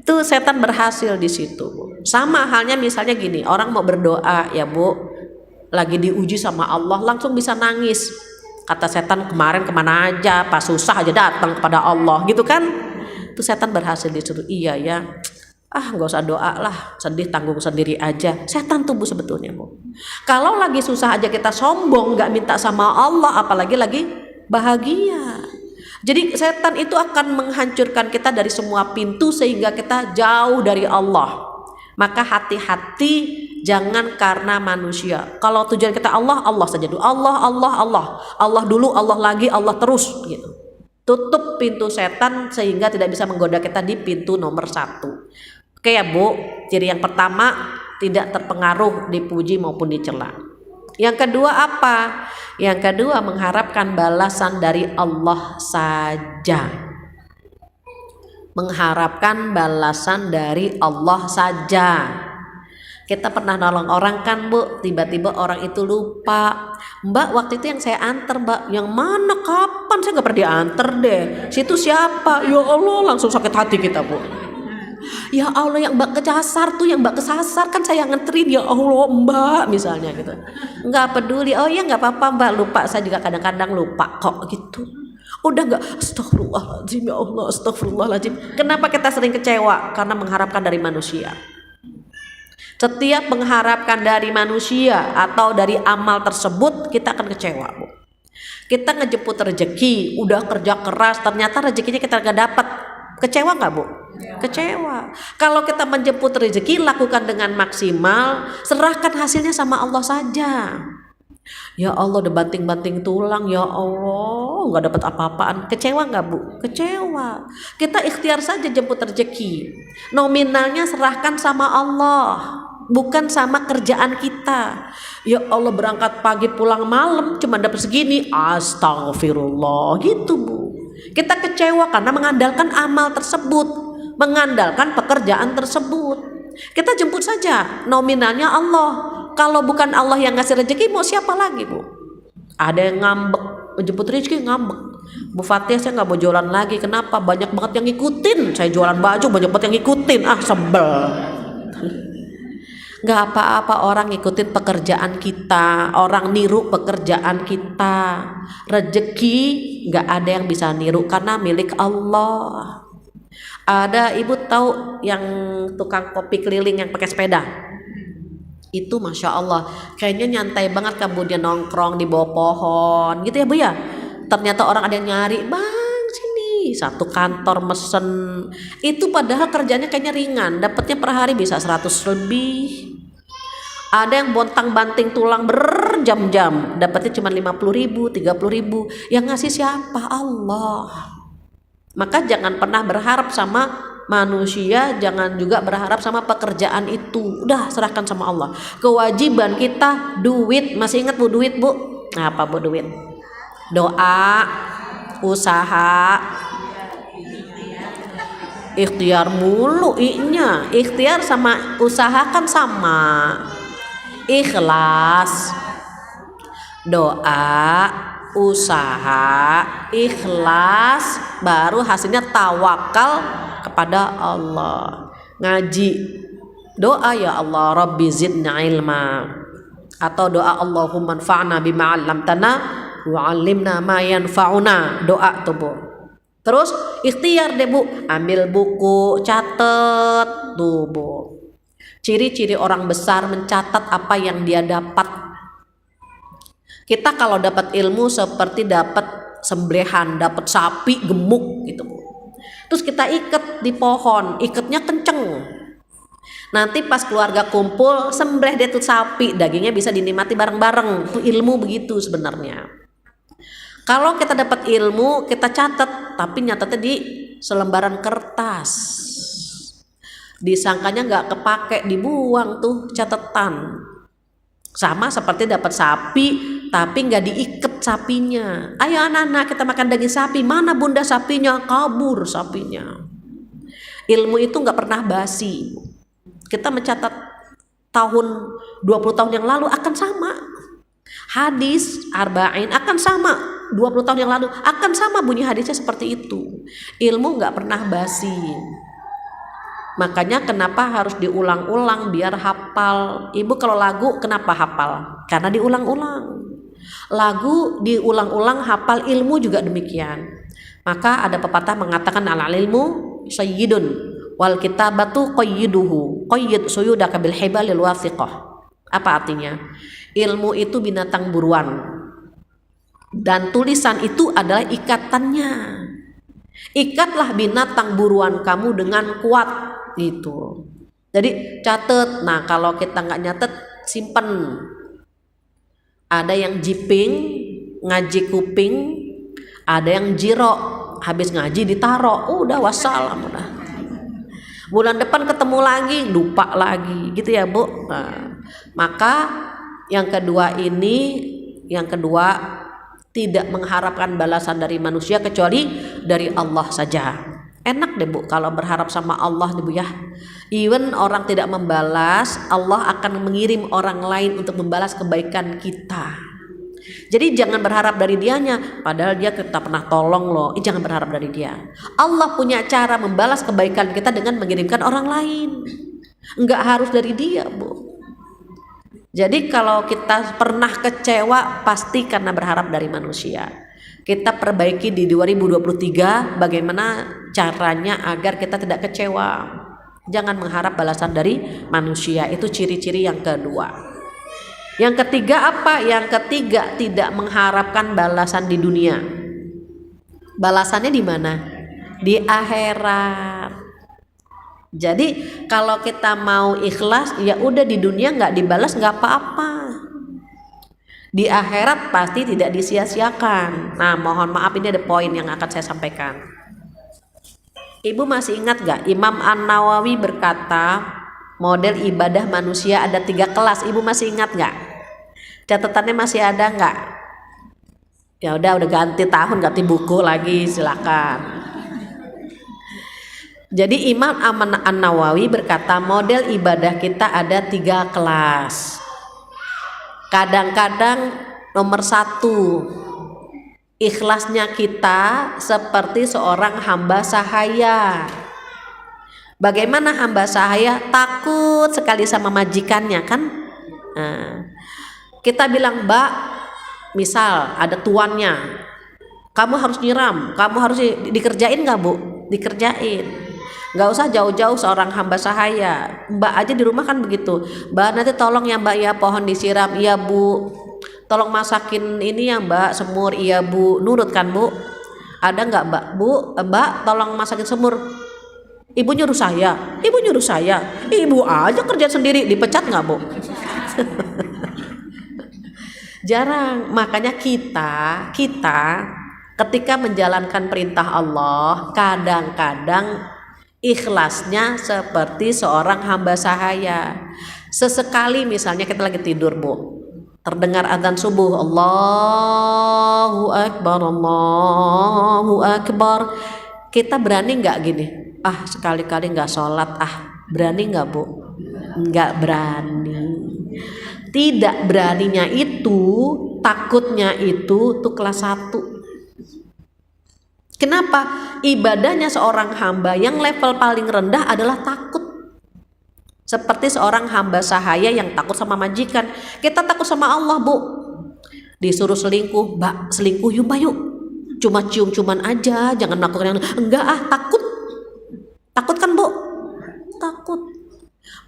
Tuh setan berhasil di situ, Bu. Sama halnya misalnya gini, orang mau berdoa ya Bu, lagi diuji sama Allah langsung bisa nangis. Kata setan, kemarin kemana aja, pas susah aja datang kepada Allah gitu kan. Tuh setan berhasil disuruh, iya ya, nggak usah doa lah, sedih tanggung sendiri aja. Setan tuh Bu sebetulnya Bu. Kalau lagi susah aja kita sombong nggak minta sama Allah, apalagi lagi bahagia. Jadi setan itu akan menghancurkan kita dari semua pintu sehingga kita jauh dari Allah. Maka hati-hati, jangan karena manusia. Kalau tujuan kita Allah, Allah saja dulu. Allah, Allah, Allah. Allah dulu, Allah lagi, Allah terus gitu. Tutup pintu setan sehingga tidak bisa menggoda kita di pintu nomor 1. Oke ya Bu, ciri yang pertama tidak terpengaruh dipuji maupun dicela. Yang kedua apa? Yang kedua mengharapkan balasan dari Allah saja. Mengharapkan balasan dari Allah saja. Kita pernah nolong orang kan Bu, tiba-tiba orang itu lupa. Mbak, waktu itu yang saya antar Mbak. Yang mana, kapan? Saya gak pernah diantar deh. Situ siapa? Ya Allah, langsung sakit hati kita Bu. Ya Allah, yang Mbak kesasar tuh, yang Mbak kesasar kan saya nganterin, ya Allah Mbak misalnya gitu. Nggak peduli, oh ya nggak apa-apa Mbak, lupa, saya juga kadang-kadang lupa kok gitu. Udah nggak, astagfirullahaladzim ya Allah, astagfirullahaladzim. Kenapa kita sering kecewa? Karena mengharapkan dari manusia. Setiap mengharapkan dari manusia atau dari amal tersebut kita akan kecewa Bu. Kita ngejemput rezeki, udah kerja keras, ternyata rezekinya kita nggak dapat. Kecewa nggak Bu? Kecewa. Kalau kita menjemput rezeki, lakukan dengan maksimal, serahkan hasilnya sama Allah saja. Ya Allah, udah banting-banting tulang, ya Allah, nggak dapat apa-apaan. Kecewa nggak Bu? Kecewa. Kita ikhtiar saja jemput rezeki. Nominalnya serahkan sama Allah, bukan sama kerjaan kita. Ya Allah, berangkat pagi pulang malam cuma dapat segini, astagfirullah gitu Bu. Kita kecewa karena mengandalkan amal tersebut, mengandalkan pekerjaan tersebut. Kita jemput saja, nominalnya Allah. Kalau bukan Allah yang ngasih rezeki, mau siapa lagi Bu? Ada yang ngambek, menjemput rezeki ngambek. Bu Fatih, saya nggak mau jualan lagi. Kenapa? Banyak banget yang ngikutin. Saya jualan baju, banyak banget yang ngikutin. Sebel. Gak apa-apa orang ngikutin pekerjaan kita, orang niru pekerjaan kita. Rezeki gak ada yang bisa niru karena milik Allah. Ada ibu tahu yang tukang kopi keliling yang pakai sepeda? Itu Masya Allah, kayaknya nyantai banget, kemudian nongkrong di bawah pohon gitu ya Bu ya. Ternyata orang ada yang nyari, bang sini, satu kantor mesen. Itu padahal kerjanya kayaknya ringan, dapatnya per hari bisa 100 lebih. Ada yang bontang-banting tulang berjam-jam, dapatnya cuma 50.000, 30.000. Yang ngasih siapa? Allah. Maka jangan pernah berharap sama manusia, jangan juga berharap sama pekerjaan itu. Udah serahkan sama Allah. Kewajiban kita duit, masih ingat Bu duit Bu? Apa Bu duit? Doa, usaha, ikhtiar mulu inya. Ikhtiar sama usaha kan sama. Ikhlas, doa, usaha, ikhlas, baru hasilnya tawakal kepada Allah. Ngaji, doa ya Allah Rabbi zidna ilma, atau doa Allahumma anfa'na bima 'allamtana wa 'allimna ma yanfa'una, doa tuh Bu. Terus ikhtiar deh Bu, ambil buku, catet tuh Bu. Ciri-ciri orang besar mencatat apa yang dia dapat. Kita kalau dapat ilmu seperti dapat sembelihan, dapat sapi gemuk gitu Bu. Terus kita ikat di pohon, ikatnya kenceng. Nanti pas keluarga kumpul, sembelih deh tuh sapi, dagingnya bisa dinikmati bareng-bareng. Tuh ilmu begitu sebenarnya. Kalau kita dapat ilmu, kita catat, tapi nyatetnya di selembaran kertas. Disangkanya nggak kepake, dibuang tuh catatan. Sama seperti dapat sapi, tapi nggak diikat sapinya. Ayo anak-anak kita makan daging sapi, mana bunda sapinya? Kabur sapinya. Ilmu itu nggak pernah basi. Kita mencatat tahun 20 tahun yang lalu akan sama. Hadis arba'in akan sama, 20 tahun yang lalu akan sama bunyi hadisnya seperti itu. Ilmu nggak pernah basi. Makanya kenapa harus diulang-ulang biar hafal. Ibu kalau lagu kenapa hafal? Karena diulang-ulang. Lagu diulang-ulang hafal, ilmu juga demikian. Maka ada pepatah mengatakan al-ilmu sayyidun wal kitabatu qayyiduhu qayyid suyudaka bil hibalil wathiqah. Apa artinya? Ilmu itu binatang buruan dan tulisan itu adalah ikatannya. Ikatlah binatang buruan kamu dengan kuat gitu. Jadi catat. Nah kalau kita nggak nyatet, simpen. Ada yang jiping, ngaji kuping, ada yang jiro, habis ngaji ditaro, udah wassalam udah. Bulan depan ketemu lagi, lupa lagi, gitu ya Bu. Nah, maka yang kedua tidak mengharapkan balasan dari manusia kecuali dari Allah saja. Enak deh Bu kalau berharap sama Allah deh Bu ya. Even orang tidak membalas, Allah akan mengirim orang lain untuk membalas kebaikan kita. Jadi jangan berharap dari dianya, padahal dia kita pernah tolong loh. Jangan berharap dari dia. Allah punya cara membalas kebaikan kita dengan mengirimkan orang lain. Enggak harus dari dia Bu. Jadi kalau kita pernah kecewa pasti karena berharap dari manusia. Kita perbaiki di 2023 bagaimana caranya agar kita tidak kecewa. Jangan mengharap balasan dari manusia. Itu ciri-ciri yang kedua. Yang ketiga apa? Yang ketiga tidak mengharapkan balasan di dunia. Balasannya di mana? Di akhirat. Jadi kalau kita mau ikhlas, ya udah di dunia nggak dibalas nggak apa-apa. Di akhirat pasti tidak disia-siakan. Nah mohon maaf ini ada poin yang akan saya sampaikan. Ibu masih ingat gak Imam An-Nawawi berkata model ibadah manusia ada 3 kelas. Ibu masih ingat gak? Catatannya masih ada gak? Ya udah ganti tahun, ganti buku lagi, silakan. Jadi Imam An-Nawawi berkata model ibadah kita ada 3 kelas. Kadang-kadang nomor 1, ikhlasnya kita seperti seorang hamba sahaya. Bagaimana hamba sahaya? Takut sekali sama majikannya kan. Nah, kita bilang Mbak, misal ada tuannya, kamu harus nyiram, kamu harus dikerjain gak Bu? Dikerjain. Gak usah jauh-jauh seorang hamba sahaya, Mbak aja di rumah kan begitu. Mbak nanti tolong ya Mbak ya pohon disiram, iya Bu. Tolong masakin ini ya Mbak, semur, iya Bu. Nurut kan Bu? Ada nggak Mbak? Bu, Mbak tolong masakin semur. Ibu nyuruh saya, ibu nyuruh saya. Ibu aja kerja sendiri, dipecat nggak Bu? Jarang. Makanya kita ketika menjalankan perintah Allah, kadang-kadang ikhlasnya seperti seorang hamba sahaya. Sesekali misalnya kita lagi tidur Bu, terdengar adzan subuh, Allahu Akbar, Allahu Akbar. Kita berani nggak gini? Sekali-kali nggak sholat, berani nggak Bu? Nggak berani. Tidak beraninya itu, takutnya itu tuh kelas 1. Kenapa? Ibadahnya seorang hamba yang level paling rendah adalah takut. Seperti seorang hamba sahaya yang takut sama majikan. Kita takut sama Allah Bu. Disuruh selingkuh, Mbak selingkuh yuk Mbak yuk. Cuma cium-ciuman aja, jangan melakukan yang enggak takut kan Bu? Takut.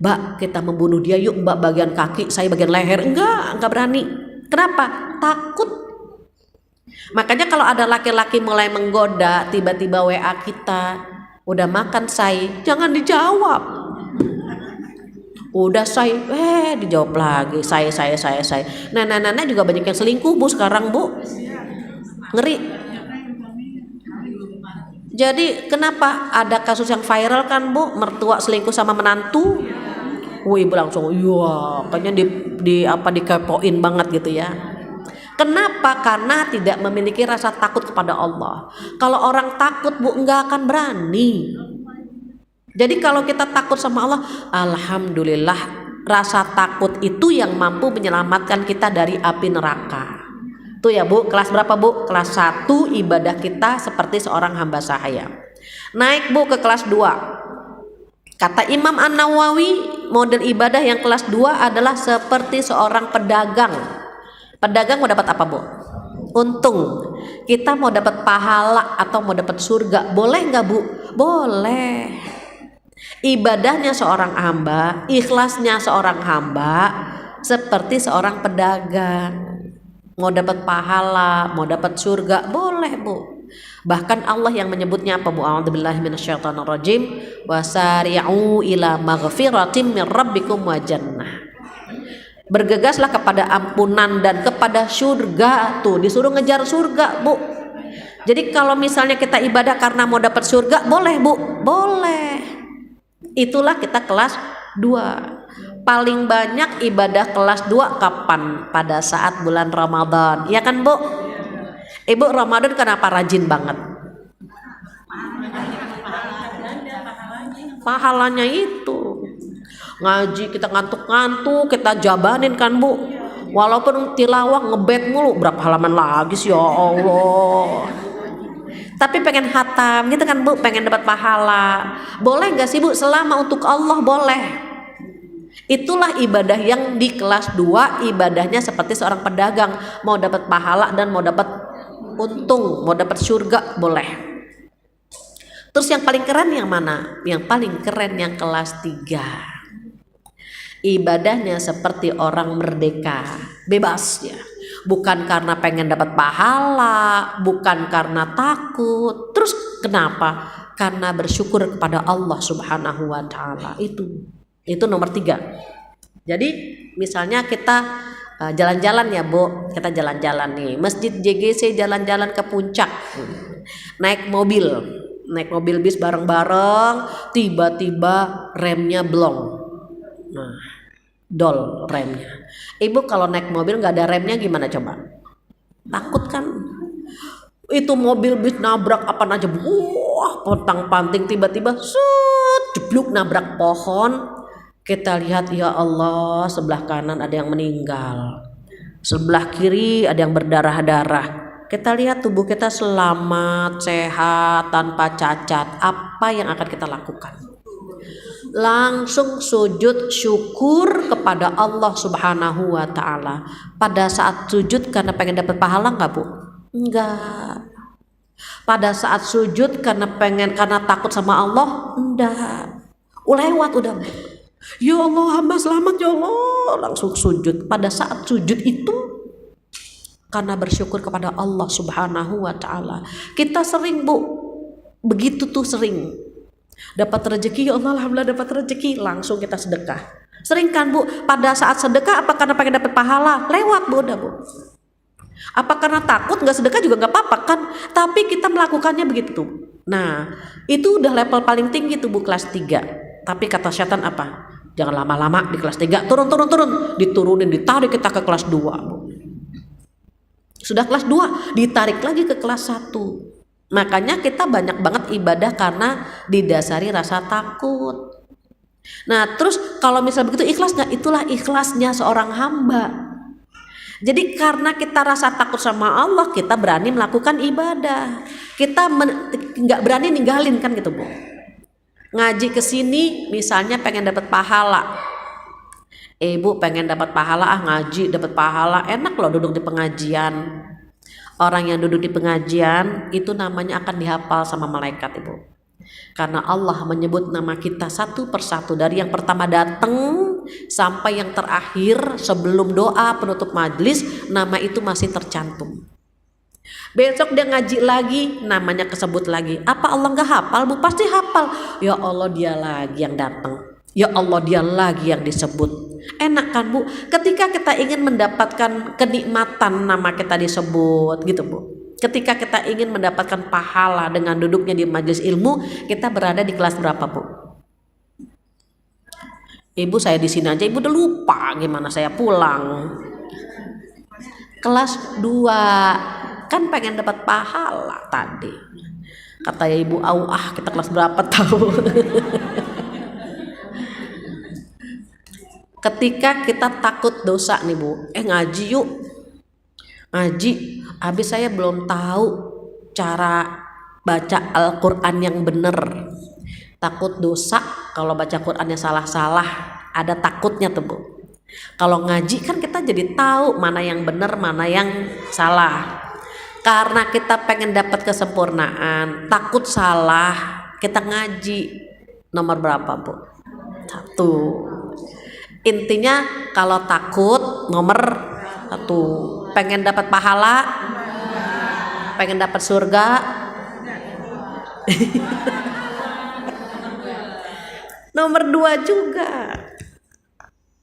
Mbak, kita membunuh dia yuk, Mbak bagian kaki, saya bagian leher. Enggak berani. Kenapa? Takut. Makanya kalau ada laki-laki mulai menggoda, tiba-tiba WA kita, udah makan say, jangan dijawab. Udah say, dijawab lagi, saya. Nenek-nenek juga banyak yang selingkuh Bu sekarang Bu. Ngeri. Jadi kenapa ada kasus yang viral kan Bu, mertua selingkuh sama menantu? Ibu langsung, iya, kayaknya dikepoin banget gitu ya. Kenapa? Karena tidak memiliki rasa takut kepada Allah. Kalau orang takut Bu, enggak akan berani. Jadi kalau kita takut sama Allah, alhamdulillah, rasa takut itu yang mampu menyelamatkan kita dari api neraka. Tuh ya Bu, kelas berapa Bu? Kelas 1 ibadah kita seperti seorang hamba sahaya. Naik Bu ke kelas 2. Kata Imam An-Nawawi, model ibadah yang kelas 2 adalah seperti seorang pedagang. Pedagang mau dapat apa Bu? Untung. Kita mau dapat pahala atau mau dapat surga, boleh nggak Bu? Boleh. Ibadahnya seorang hamba, ikhlasnya seorang hamba seperti seorang pedagang. Mau dapat pahala, mau dapat surga, boleh Bu. Bahkan Allah yang menyebutnya apa Bu? A'udzubillahi minasyaitonirrajim. Wasari'u ila maghfiratin min rabbikum wa jannah. Bergegaslah kepada ampunan dan kepada surga. Tuh disuruh ngejar surga Bu. Jadi kalau misalnya kita ibadah karena mau dapat surga, boleh Bu? Boleh. Itulah kita kelas 2. Paling banyak ibadah kelas 2 kapan? Pada saat bulan Ramadan. Iya kan Bu? Ibu Ramadan kenapa rajin banget? Pahalanya itu. Ngaji kita ngantuk-ngantuk, kita jabanin kan Bu. Walaupun tilawah ngebet mulu, berapa halaman lagi sih ya Allah. Tapi pengen khatam gitu kan Bu, pengen dapat pahala. Boleh gak sih Bu? Selama untuk Allah boleh. Itulah ibadah yang di kelas 2, ibadahnya seperti seorang pedagang, mau dapat pahala dan mau dapat untung, mau dapat surga, boleh. Terus yang paling keren yang mana? Yang paling keren yang kelas 3. Ibadahnya seperti orang merdeka, bebas ya. Bukan karena pengen dapat pahala, bukan karena takut. Terus kenapa? Karena bersyukur kepada Allah Subhanahu wa taala. Itu nomor 3. Jadi misalnya kita jalan-jalan ya Bu, kita jalan-jalan nih, Masjid JGC, jalan-jalan ke puncak, naik mobil bis bareng-bareng, tiba-tiba remnya blong, nah dol remnya. Ibu kalau naik mobil nggak ada remnya gimana coba? Takut kan? Itu mobil bis nabrak apa aja, pontang-panting, tiba-tiba jeblok nabrak pohon. Kita lihat, ya Allah, sebelah kanan ada yang meninggal, sebelah kiri ada yang berdarah-darah. Kita lihat tubuh kita selamat, sehat, tanpa cacat. Apa yang akan kita lakukan? Langsung sujud syukur kepada Allah Subhanahu wa taala. Pada saat sujud karena pengen dapat pahala enggak Bu? Enggak. Pada saat sujud karena takut sama Allah? Enggak. Lewat udah Bu. Ya Allah, hamba selamat ya Allah, langsung sujud. Pada saat sujud itu karena bersyukur kepada Allah Subhanahu wa taala. Kita sering Bu begitu tuh, sering dapat rezeki, ya Allah alhamdulillah dapat rezeki, langsung kita sedekah. Sering kan Bu pada saat sedekah apa karena pengen dapat pahala? Lewat Bu udah Bu. Apa karena takut? Nggak sedekah juga nggak apa-apa kan, tapi kita melakukannya begitu tuh. Nah itu udah level paling tinggi tuh Bu, kelas 3. Tapi kata setan apa? Jangan lama-lama di kelas 3, turun, diturunin, ditarik kita ke kelas 2 Bu. Sudah kelas 2 ditarik lagi ke kelas 1. Makanya kita banyak banget ibadah karena didasari rasa takut. Nah terus kalau misalnya begitu ikhlas nggak? Itulah ikhlasnya seorang hamba. Jadi karena kita rasa takut sama Allah, kita berani melakukan ibadah. Kita nggak berani ninggalin kan gitu Bu. Ngaji ke sini misalnya pengen dapat pahala. Ibu pengen dapat pahala, ngaji dapat pahala, enak loh duduk di pengajian. Orang yang duduk di pengajian itu namanya akan dihafal sama malaikat, Ibu. Karena Allah menyebut nama kita satu persatu, dari yang pertama datang sampai yang terakhir sebelum doa penutup majelis, nama itu masih tercantum. Besok dia ngaji lagi, namanya kesebut lagi. Apa Allah nggak hafal, Bu? Pasti hafal. Ya Allah, dia lagi yang datang. Ya Allah, dia lagi yang disebut. Enak kan, Bu? Ketika kita ingin mendapatkan kenikmatan nama kita disebut gitu, Bu. Ketika kita ingin mendapatkan pahala dengan duduknya di majelis ilmu, kita berada di kelas berapa, Bu? Ibu, saya di sini aja Ibu udah lupa gimana saya pulang. Kelas 2. Kan pengen dapat pahala tadi. Kata Ibu, kita kelas berapa tahu. Ketika kita takut dosa nih, Bu, ngaji yuk. Ngaji, habis saya belum tahu cara baca Al-Quran yang bener. Takut dosa, kalau baca Qurannya salah-salah, ada takutnya tuh, Bu. Kalau ngaji kan kita jadi tahu mana yang bener, mana yang salah. Karena kita pengen dapat kesempurnaan, takut salah, kita ngaji. Nomor berapa, Bu? 1. Intinya kalau takut nomor 1. Pengen dapat pahala, pengen dapat surga. Nomor 2 juga.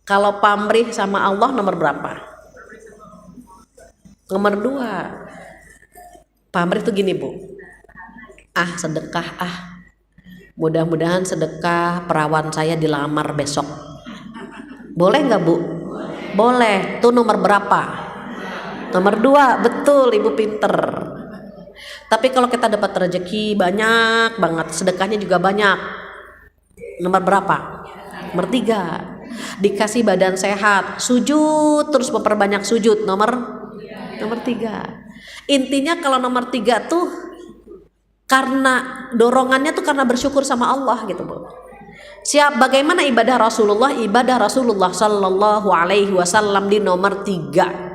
Kalau pamrih sama Allah nomor berapa? Nomor 2. Pamrih tuh gini, Bu. Sedekah mudah-mudahan sedekah perawan saya dilamar besok. Boleh nggak, Bu? Boleh. Tuh nomor berapa? Nomor 2. Betul, Ibu pinter. Tapi kalau kita dapat rezeki banyak banget, sedekahnya juga banyak. Nomor berapa? Nomor 3. Dikasih badan sehat, sujud terus, memperbanyak sujud. Nomor 3. Intinya kalau nomor 3 tuh karena dorongannya tuh karena bersyukur sama Allah gitu, Bu. Bagaimana ibadah Rasulullah? Ibadah Rasulullah Sallallahu Alaihi Wasallam di nomor 3.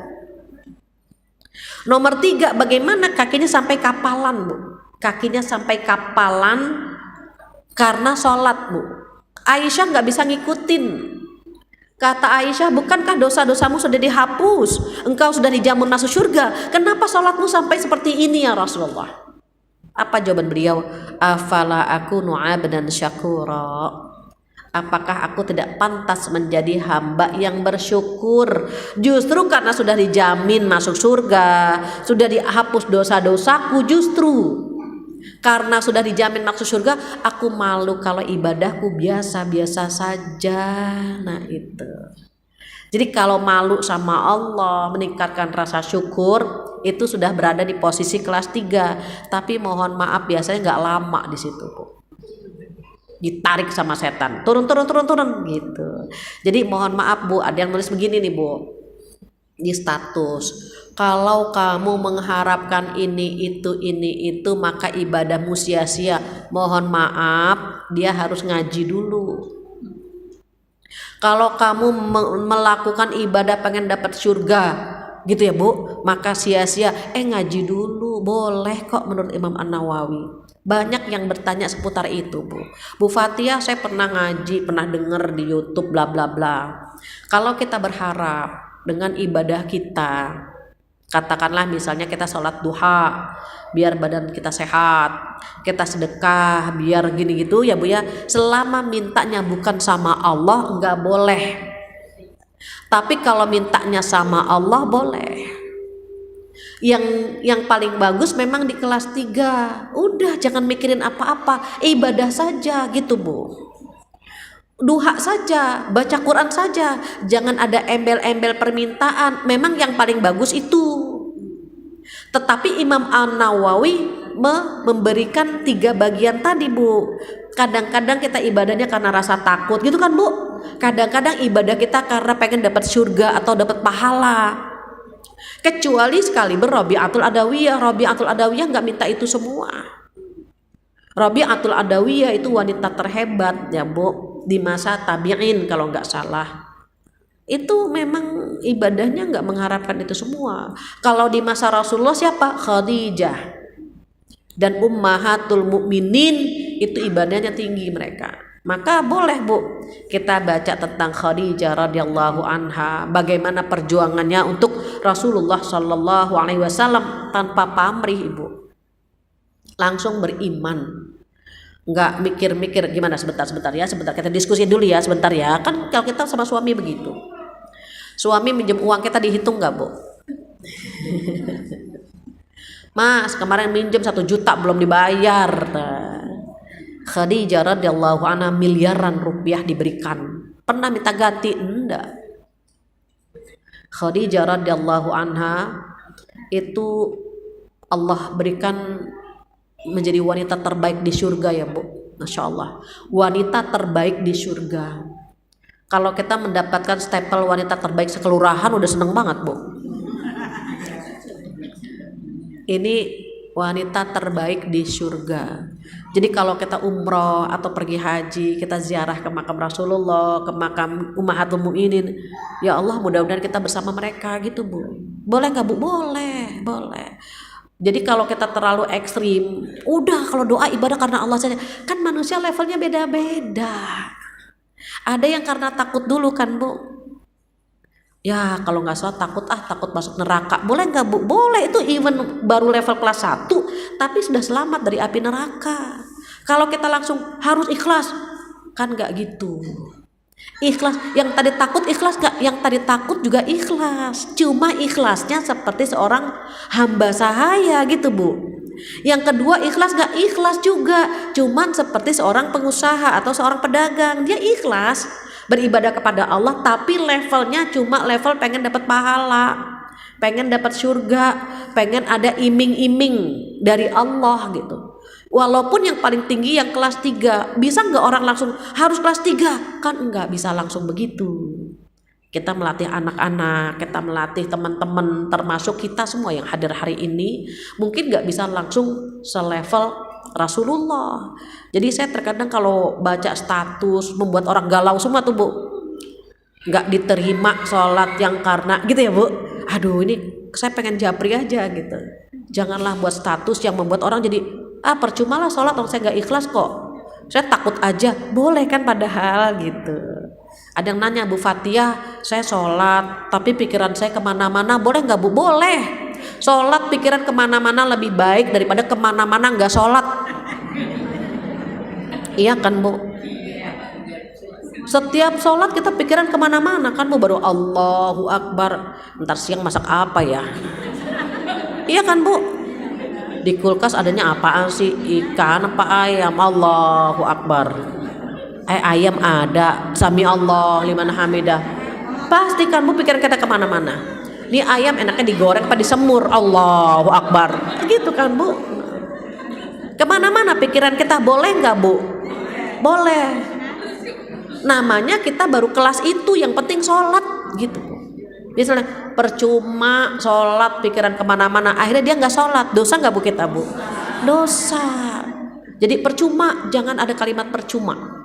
Nomor 3, bagaimana kakinya sampai kapalan, Bu? Kakinya sampai kapalan karena sholat, Bu. Aisyah nggak bisa ngikutin. Kata Aisyah, bukankah dosa-dosamu sudah dihapus? Engkau sudah dijamin masuk surga. Kenapa sholatmu sampai seperti ini ya Rasulullah? Apa jawaban beliau? Afala akunu abdan syakura. Apakah aku tidak pantas menjadi hamba yang bersyukur? Justru karena sudah dijamin masuk surga, sudah dihapus dosa-dosaku, justru karena sudah dijamin masuk surga, aku malu kalau ibadahku biasa-biasa saja. Nah itu. Jadi kalau malu sama Allah, meningkatkan rasa syukur, itu sudah berada di posisi kelas 3. Tapi mohon maaf, biasanya nggak lama di situ, Bu. Ditarik sama setan, turun gitu. Jadi mohon maaf, Bu, ada yang nulis begini nih, Bu, di status, kalau kamu mengharapkan ini itu maka ibadahmu sia-sia. Mohon maaf, dia harus ngaji dulu. Kalau kamu melakukan ibadah pengen dapat surga gitu ya, Bu, maka sia-sia. Ngaji dulu boleh kok menurut Imam An-Nawawi. Banyak yang bertanya seputar itu, Bu Fatia, saya pernah ngaji, pernah dengar di YouTube bla bla bla. Kalau kita berharap dengan ibadah kita, katakanlah misalnya kita sholat duha biar badan kita sehat, kita sedekah biar gini gitu ya, Bu ya, selama mintanya bukan sama Allah enggak boleh. Tapi kalau mintanya sama Allah boleh. Yang paling bagus memang di kelas 3. Udah jangan mikirin apa-apa, ibadah saja gitu, Bu. Duha saja, baca Quran saja, jangan ada embel-embel permintaan. Memang yang paling bagus itu. Tetapi Imam An-Nawawi memberikan 3 bagian tadi, Bu. Kadang-kadang kita ibadahnya karena rasa takut gitu kan, Bu. Kadang-kadang ibadah kita karena pengen dapat surga atau dapat pahala. Kecuali sekali Rabi'atul Adawiyah. Rabi'atul Adawiyah nggak minta itu semua. Rabi'atul Adawiyah itu wanita terhebat ya, Bu, di masa tabi'in kalau nggak salah. Itu memang ibadahnya nggak mengharapkan itu semua. Kalau di masa Rasulullah siapa? Khadijah dan ummahatul mukminin, itu ibadahnya tinggi mereka. Maka boleh Bu kita baca tentang Khadijah radhiyallahu anha, bagaimana perjuangannya untuk Rasulullah Shallallahu Alaihi Wasallam tanpa pamrih Ibu, langsung beriman, nggak mikir-mikir gimana. Sebentar ya, sebentar kita diskusi dulu ya, sebentar ya. Kan kalau kita sama suami begitu, suami minjem uang kita dihitung nggak Bu? Mas kemarin minjem 1 juta belum dibayar. Khadijah radhiyallahu anha miliaran rupiah diberikan. Pernah minta ganti? Enggak. Khadijah radhiyallahu anha itu Allah berikan menjadi wanita terbaik di surga ya Bu. Masya Allah, wanita terbaik di surga. Kalau kita mendapatkan stempel wanita terbaik sekelurahan udah seneng banget Bu. Ini wanita terbaik di surga. Jadi kalau kita umroh atau pergi haji, kita ziarah ke makam Rasulullah, ke makam Ummahatul Mukminin, ya Allah mudah-mudahan kita bersama mereka gitu Bu. Boleh nggak Bu? Boleh. Jadi kalau kita terlalu ekstrim, udah kalau doa ibadah karena Allah saja. Kan manusia levelnya beda-beda. Ada yang karena takut dulu kan Bu. Ya kalau nggak salah takut masuk neraka. Boleh nggak Bu? Boleh, itu even baru level kelas 1 tapi sudah selamat dari api neraka. Kalau kita langsung harus ikhlas, kan nggak gitu. Ikhlas, yang tadi takut ikhlas gak? Yang tadi takut juga ikhlas, cuma ikhlasnya seperti seorang hamba sahaya gitu Bu. Yang kedua ikhlas gak? Ikhlas juga, cuman seperti seorang pengusaha atau seorang pedagang. Dia ikhlas beribadah kepada Allah, tapi levelnya cuma level pengen dapat pahala, pengen dapat surga, pengen ada iming-iming dari Allah gitu. Walaupun yang paling tinggi yang kelas 3, bisa nggak orang langsung harus kelas 3? Kan nggak bisa langsung begitu. Kita melatih anak-anak, kita melatih teman-teman, termasuk kita semua yang hadir hari ini, mungkin nggak bisa langsung selevel Rasulullah. Jadi saya terkadang kalau baca status membuat orang galau semua tuh Bu. Nggak diterima sholat yang karena gitu ya Bu. Aduh ini saya pengen japri aja gitu. Janganlah buat status yang membuat orang jadi percuma lah sholat, orang saya nggak ikhlas kok, saya takut aja. Boleh kan padahal gitu. Ada yang nanya, Bu Fathia saya sholat tapi pikiran saya kemana-mana, boleh nggak Bu? Boleh. Sholat pikiran kemana-mana lebih baik daripada kemana-mana nggak sholat. Iya kan Bu? Setiap sholat kita pikiran kemana-mana kan Bu, baru Allahu Akbar, ntar siang masak apa ya. Iya kan Bu? Di kulkas adanya apaan sih? Ikan apa ayam? Allahu Akbar. Ayam ada. Sami Allah liman hamidah. Pastikan Bu pikiran kita kemana-mana. Ini ayam enaknya digoreng apa disemur? Allahu Akbar. Gitu kan Bu. Kemana-mana pikiran kita, boleh nggak Bu? Boleh. Namanya kita baru kelas itu, yang penting sholat gitu. Misalnya percuma sholat pikiran kemana-mana, akhirnya dia nggak sholat, dosa nggak Bu kita Bu? Dosa. Jadi percuma, jangan ada kalimat percuma.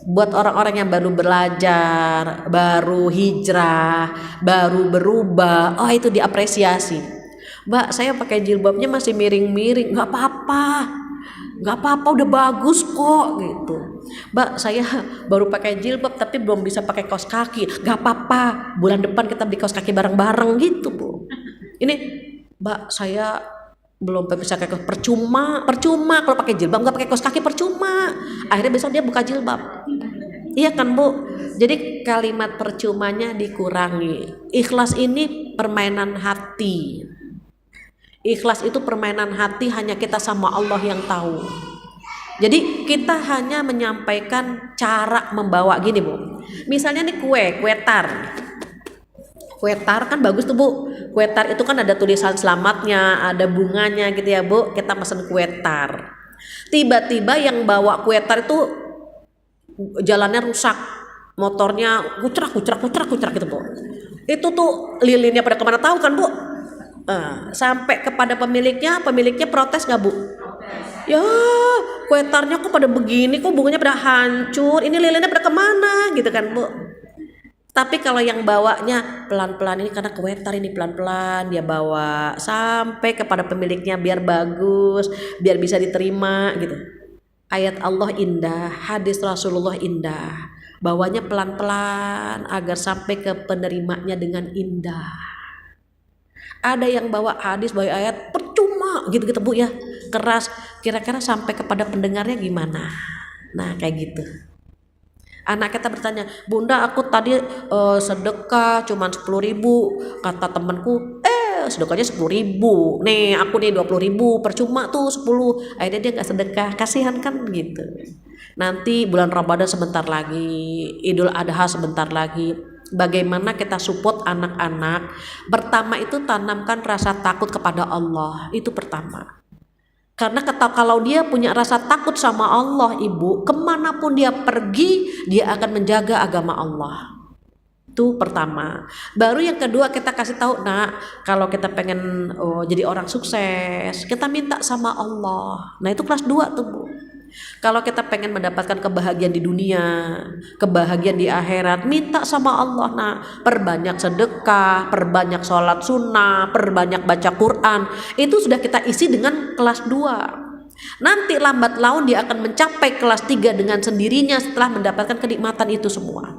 Buat orang-orang yang baru belajar, baru hijrah, baru berubah, itu diapresiasi. Mbak saya pakai jilbabnya masih miring-miring, nggak apa-apa udah bagus kok gitu. Mbak saya baru pakai jilbab tapi belum bisa pakai kaos kaki, nggak apa-apa, bulan depan kita beli kaos kaki bareng-bareng gitu Bu. Ini Mbak saya belum bisa pakai kaos, percuma kalau pakai jilbab nggak pakai kaos kaki, percuma. Akhirnya besok dia buka jilbab. Iya kan Bu? Jadi kalimat percumanya dikurangi. Ikhlas ini permainan hati. Ikhlas itu permainan hati, hanya kita sama Allah yang tahu. Jadi kita hanya menyampaikan cara membawa gini Bu. Misalnya nih kue tar. Kue tar kan bagus tuh Bu. Kue tar itu kan ada tulisan selamatnya, ada bunganya gitu ya Bu. Kita pesen kue tar. Tiba-tiba yang bawa kue tar itu jalannya rusak, motornya kucrak gitu Bu. Itu tuh lilinnya pada kemana tahu kan Bu? Sampai kepada pemiliknya protes nggak Bu? Ya kue tarnya kok pada begini, kok bunganya pada hancur, ini lilinnya pada kemana gitu kan Bu? Tapi kalau yang bawanya pelan-pelan ini karena kewetar ini pelan-pelan dia bawa sampai kepada pemiliknya biar bagus, biar bisa diterima gitu. Ayat Allah indah, hadis Rasulullah indah. Bawanya pelan-pelan agar sampai ke penerimanya dengan indah. Ada yang bawa hadis, bawa ayat percuma gitu-gitu Bu ya. Keras, kira-kira sampai kepada pendengarnya gimana? Nah, kayak gitu. Anak kita bertanya, Bunda aku tadi sedekah cuman 10.000, kata temanku sedekahnya 10.000, nih aku nih 20.000 percuma tuh 10, akhirnya dia nggak sedekah, kasihan kan gitu. Nanti bulan Ramadan sebentar lagi, Idul Adha sebentar lagi, bagaimana kita support anak-anak. Pertama itu tanamkan rasa takut kepada Allah, itu pertama. Karena kalau dia punya rasa takut sama Allah ibu, kemanapun dia pergi dia akan menjaga agama Allah. Itu pertama. Baru yang kedua kita kasih tahu, nak, kalau kita pengen jadi orang sukses, kita minta sama Allah. Nah itu kelas 2 tuh Bu. Kalau kita pengen mendapatkan kebahagiaan di dunia, kebahagiaan di akhirat, minta sama Allah. Nah, perbanyak sedekah, perbanyak sholat sunnah, perbanyak baca Quran. Itu sudah kita isi dengan kelas 2. Nanti lambat laun dia akan mencapai kelas 3 dengan sendirinya setelah mendapatkan kenikmatan itu semua.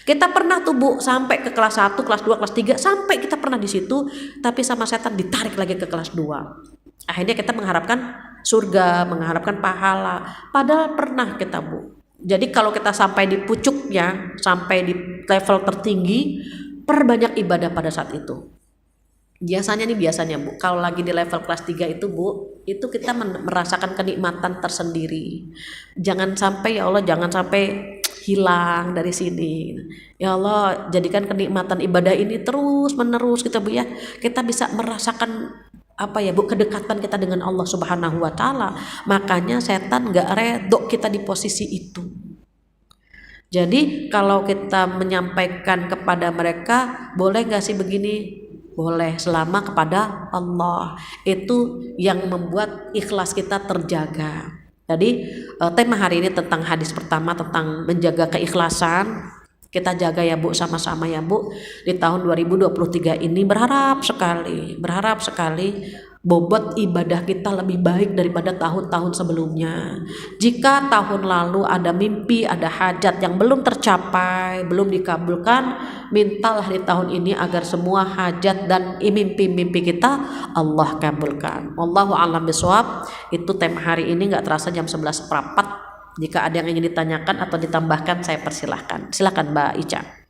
Kita pernah tuh Bu sampai ke kelas 1, kelas 2, kelas 3, sampai kita pernah di situ, tapi sama setan ditarik lagi ke kelas 2. Akhirnya kita mengharapkan surga, mengharapkan pahala, padahal pernah kita Bu. Jadi kalau kita sampai di pucuknya, sampai di level tertinggi, perbanyak ibadah pada saat itu. Biasanya Bu, kalau lagi di level kelas 3 itu Bu, itu kita merasakan kenikmatan tersendiri. Jangan sampai ya Allah, jangan sampai hilang dari sini. Ya Allah, jadikan kenikmatan ibadah ini terus menerus kita Bu ya. Kita bisa merasakan apa ya Bu, kedekatan kita dengan Allah Subhanahu wa taala. Makanya setan enggak redok kita di posisi itu. Jadi kalau kita menyampaikan kepada mereka, boleh enggak sih begini? Boleh, selama kepada Allah. Itu yang membuat ikhlas kita terjaga. Jadi tema hari ini tentang hadis pertama, tentang menjaga keikhlasan. Kita jaga ya Bu, sama-sama ya Bu. Di tahun 2023 ini berharap sekali bobot ibadah kita lebih baik daripada tahun-tahun sebelumnya. Jika tahun lalu ada mimpi, ada hajat yang belum tercapai, belum dikabulkan, mintalah di tahun ini agar semua hajat dan mimpi-mimpi kita Allah kabulkan. Wallahu a'lam bishawab. Itu tema hari ini, nggak terasa jam 11:04. Jika ada yang ingin ditanyakan atau ditambahkan, saya persilahkan. Silakan Mbak Ica.